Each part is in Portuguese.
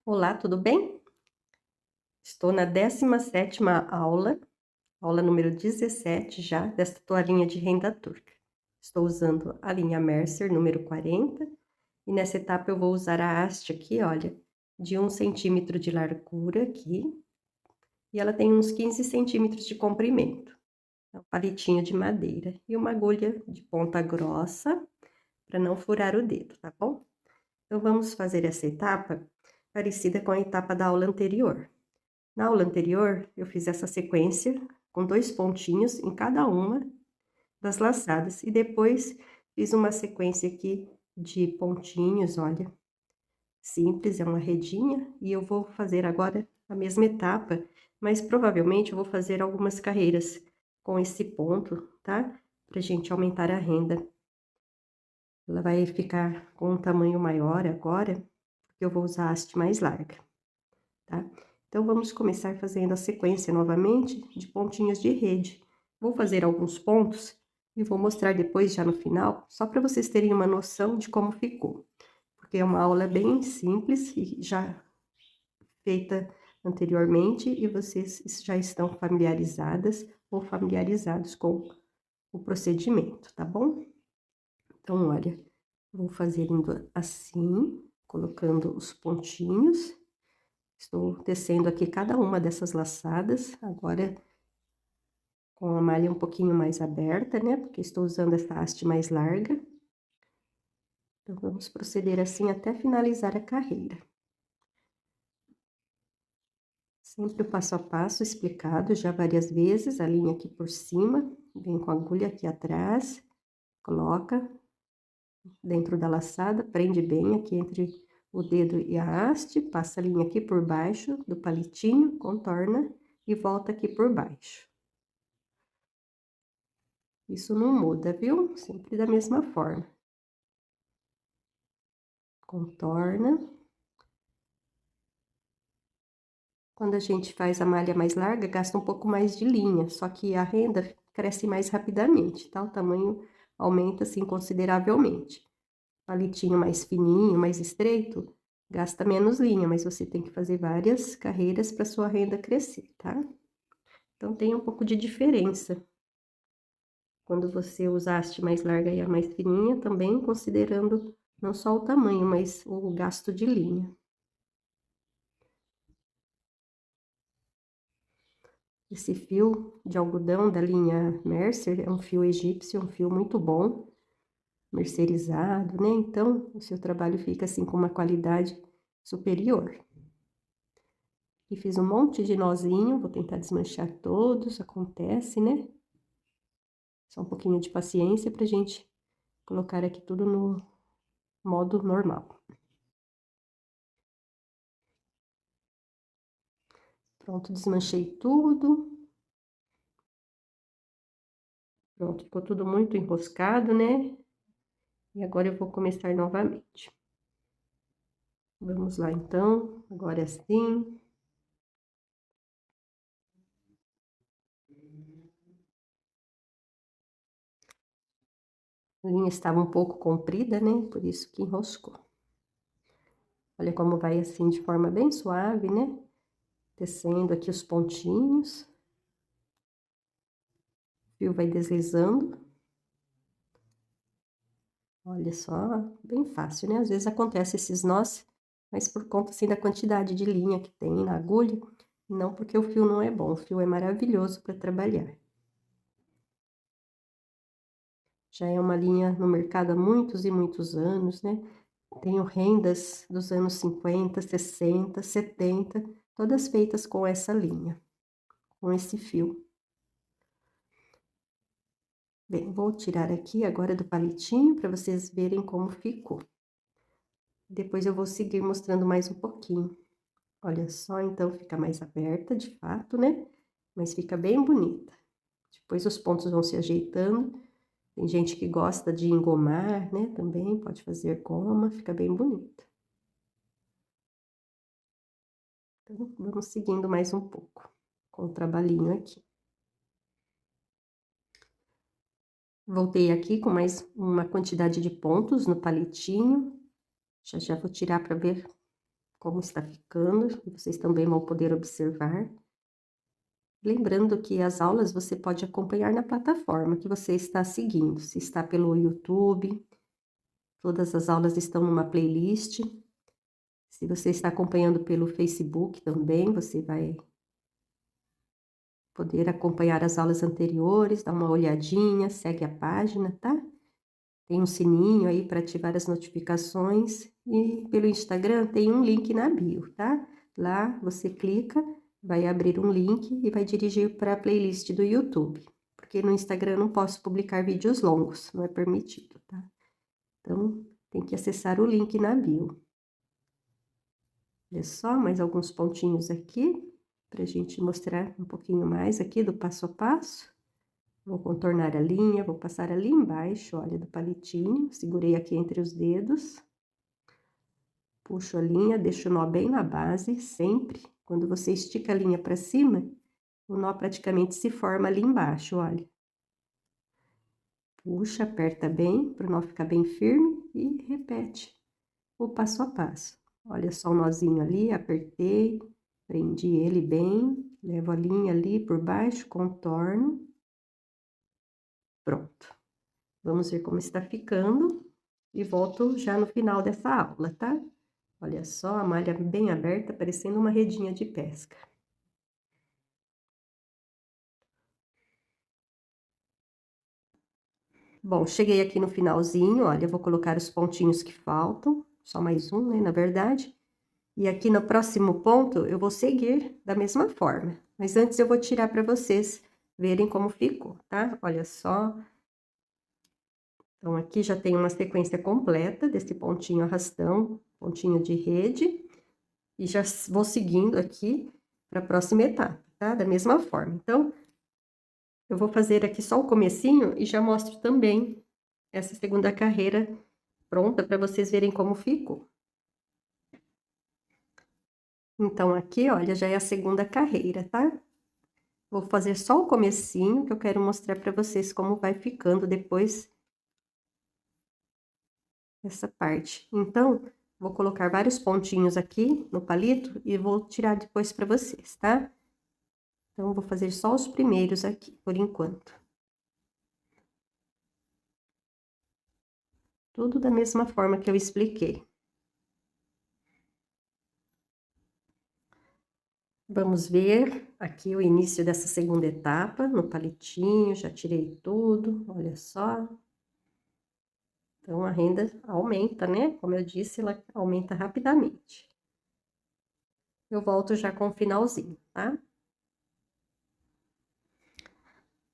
Olá, tudo bem? Estou na 17ª aula, aula número 17 já, desta toalhinha de renda turca. Estou usando a linha Mercer número 40, e nessa etapa eu vou usar a haste aqui, olha, de 1 centímetro de largura aqui, e ela tem uns 15 centímetros de comprimento. É um palitinho de madeira e uma agulha de ponta grossa, para não furar o dedo, tá bom? Então vamos fazer essa etapa parecida com a etapa da aula anterior. Na aula anterior, eu fiz essa sequência com 2 pontinhos em cada uma das laçadas e depois fiz uma sequência aqui de pontinhos, olha, simples, é uma redinha, e eu vou fazer agora a mesma etapa, mas provavelmente eu vou fazer algumas carreiras com esse ponto, tá? Pra gente aumentar a renda. Ela vai ficar com um tamanho maior agora, porque eu vou usar a haste mais larga, tá? Então, vamos começar fazendo a sequência novamente de pontinhos de rede. Vou fazer alguns pontos e vou mostrar depois, já no final, só para vocês terem uma noção de como ficou. Porque é uma aula bem simples e já feita anteriormente, e vocês já estão familiarizadas ou familiarizados com o procedimento, tá bom? Então, olha, vou fazer indo assim, colocando os pontinhos. Estou tecendo aqui cada uma dessas laçadas, agora com a malha um pouquinho mais aberta, né, porque estou usando essa haste mais larga. Então, vamos proceder assim até finalizar a carreira. Sempre o passo a passo explicado já várias vezes, a linha aqui por cima, vem com a agulha aqui atrás, coloca dentro da laçada, prende bem aqui entre o dedo e a haste, passa a linha aqui por baixo do palitinho, contorna e volta aqui por baixo. Isso não muda, viu? Sempre da mesma forma. Contorna. Quando a gente faz a malha mais larga, gasta um pouco mais de linha, só que a renda cresce mais rapidamente, tá? O tamanho aumenta, assim, consideravelmente. Palitinho mais fininho, mais estreito, gasta menos linha, mas você tem que fazer várias carreiras para sua renda crescer, tá? Então, tem um pouco de diferença. Quando você usa a haste mais larga e a mais fininha, também considerando não só o tamanho, mas o gasto de linha. Esse fio de algodão da linha Mercer é um fio egípcio, um fio muito bom, mercerizado, né? Então, o seu trabalho fica assim com uma qualidade superior. E fiz um monte de nozinho, vou tentar desmanchar todos, acontece, né? Só um pouquinho de paciência pra gente colocar aqui tudo no modo normal. Pronto, desmanchei tudo. Pronto, ficou tudo muito enroscado, né? E agora eu vou começar novamente. Vamos lá, então, agora sim. A linha estava um pouco comprida, né? Por isso que enroscou. Olha como vai assim de forma bem suave, né? Tecendo aqui os pontinhos. O fio vai deslizando. Olha só, bem fácil, né? Às vezes acontece esses nós, mas por conta assim da quantidade de linha que tem na agulha, não porque o fio não é bom, o fio é maravilhoso para trabalhar. Já é uma linha no mercado há muitos e muitos anos, né? Tenho rendas dos anos 50, 60, 70, todas feitas com essa linha, com esse fio. Bem, vou tirar aqui agora do palitinho para vocês verem como ficou. Depois eu vou seguir mostrando mais um pouquinho. Olha só, então fica mais aberta, de fato, né? Mas fica bem bonita. Depois os pontos vão se ajeitando. Tem gente que gosta de engomar, né? Também pode fazer goma, fica bem bonita. Então, vamos seguindo mais um pouco com o trabalhinho aqui. Voltei aqui com mais uma quantidade de pontos no palitinho. Já vou tirar para ver como está ficando, e vocês também vão poder observar. Lembrando que as aulas você pode acompanhar na plataforma que você está seguindo, se está pelo YouTube, todas as aulas estão numa playlist. Se você está acompanhando pelo Facebook também, você vai poder acompanhar as aulas anteriores, dar uma olhadinha, segue a página, tá? Tem um sininho aí para ativar as notificações e pelo Instagram tem um link na bio, tá? Lá você clica, vai abrir um link e vai dirigir para a playlist do YouTube, porque no Instagram eu não posso publicar vídeos longos, não é permitido, tá? Então, tem que acessar o link na bio. Olha só, mais alguns pontinhos aqui, pra gente mostrar um pouquinho mais aqui do passo a passo. Vou contornar a linha, vou passar ali embaixo, olha, do palitinho, segurei aqui entre os dedos. Puxo a linha, deixo o nó bem na base, sempre. Quando você estica a linha pra cima, o nó praticamente se forma ali embaixo, olha. Puxa, aperta bem, pro nó ficar bem firme e repete o passo a passo. Olha só o nozinho ali, apertei, prendi ele bem, levo a linha ali por baixo, contorno. Pronto. Vamos ver como está ficando e volto já no final dessa aula, tá? Olha só, a malha bem aberta, parecendo uma redinha de pesca. Bom, cheguei aqui no finalzinho, olha, eu vou colocar os pontinhos que faltam, só mais um, né, na verdade. E aqui no próximo ponto, eu vou seguir da mesma forma. Mas antes eu vou tirar para vocês verem como ficou, tá? Olha só. Então, aqui já tem uma sequência completa desse pontinho arrastão, pontinho de rede. E já vou seguindo aqui para a próxima etapa, tá? Da mesma forma. Então, eu vou fazer aqui só o comecinho e já mostro também essa segunda carreira pronta para vocês verem como ficou. Então, aqui, olha, já é a segunda carreira, tá? Vou fazer só o comecinho, que eu quero mostrar para vocês como vai ficando depois essa parte. Então, vou colocar vários pontinhos aqui no palito e vou tirar depois para vocês, tá? Então, vou fazer só os primeiros aqui, por enquanto. Tudo da mesma forma que eu expliquei. Vamos ver aqui o início dessa segunda etapa, no palitinho, já tirei tudo, olha só. Então, a renda aumenta, né? Como eu disse, ela aumenta rapidamente. Eu volto já com o finalzinho, tá?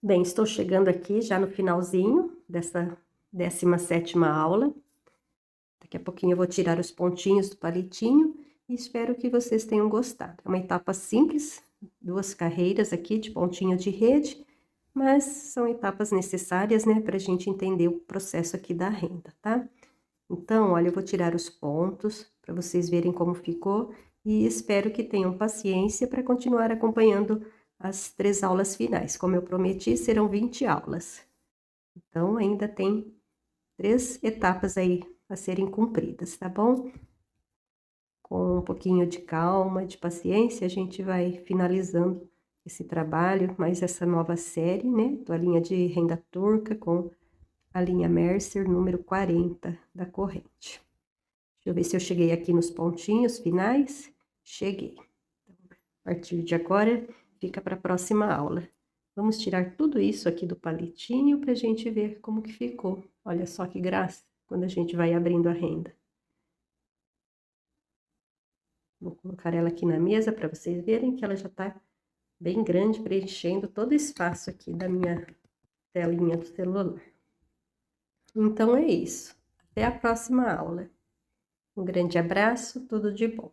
Bem, estou chegando aqui já no finalzinho dessa 17ª aula. Daqui a pouquinho eu vou tirar os pontinhos do palitinho e espero que vocês tenham gostado. É uma etapa simples, 2 carreiras aqui de pontinho de rede, mas são etapas necessárias, né, para a gente entender o processo aqui da renda, tá? Então, olha, eu vou tirar os pontos para vocês verem como ficou e espero que tenham paciência para continuar acompanhando as 3 aulas finais. Como eu prometi, serão 20 aulas. Então, ainda tem 3 etapas aí a serem cumpridas, tá bom? Com um pouquinho de calma, de paciência, a gente vai finalizando esse trabalho, mais essa nova série, né? Da linha de renda turca com a linha Mercer número 40 da corrente. Deixa eu ver se eu cheguei aqui nos pontinhos finais. Cheguei. A partir de agora, fica para a próxima aula. Vamos tirar tudo isso aqui do palitinho para a gente ver como que ficou. Olha só que graça, quando a gente vai abrindo a renda. Vou colocar ela aqui na mesa para vocês verem que ela já tá bem grande, preenchendo todo o espaço aqui da minha telinha do celular. Então, é isso. Até a próxima aula. Um grande abraço, tudo de bom.